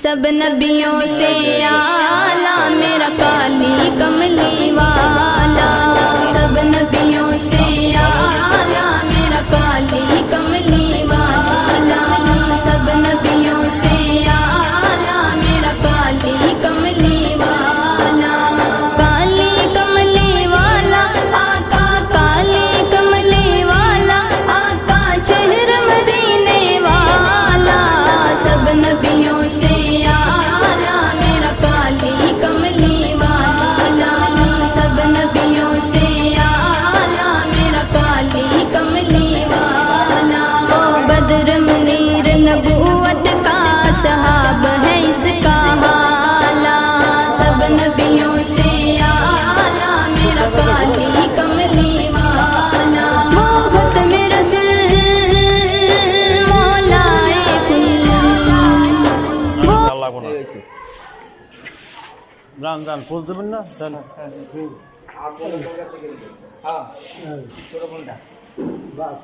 سب نبیوں سے اعلیٰ میرا کالی کملی والا، سب نبیوں سے اعلیٰ میرا کالی کملی والا، سب نبیوں سے اعلیٰ میرا کالی کملی والا، کالی کملی والا آقا، کالی کملی والا آقا، شہر مدینے والا، سب نبیوں سے اعلیٰ میرا کالی کملی والا، سب نبیوں سے اعلیٰ میرا کالی کملی والا، او بدر منیر نبوت کا صحاب ہے اس کا حالہ، سب نبیوں سے اعلیٰ میرا کالی کملی والا، محبت میں رسول مولا کل যান যান ফুল দেবেন না যান ছোট ফোনটা বাস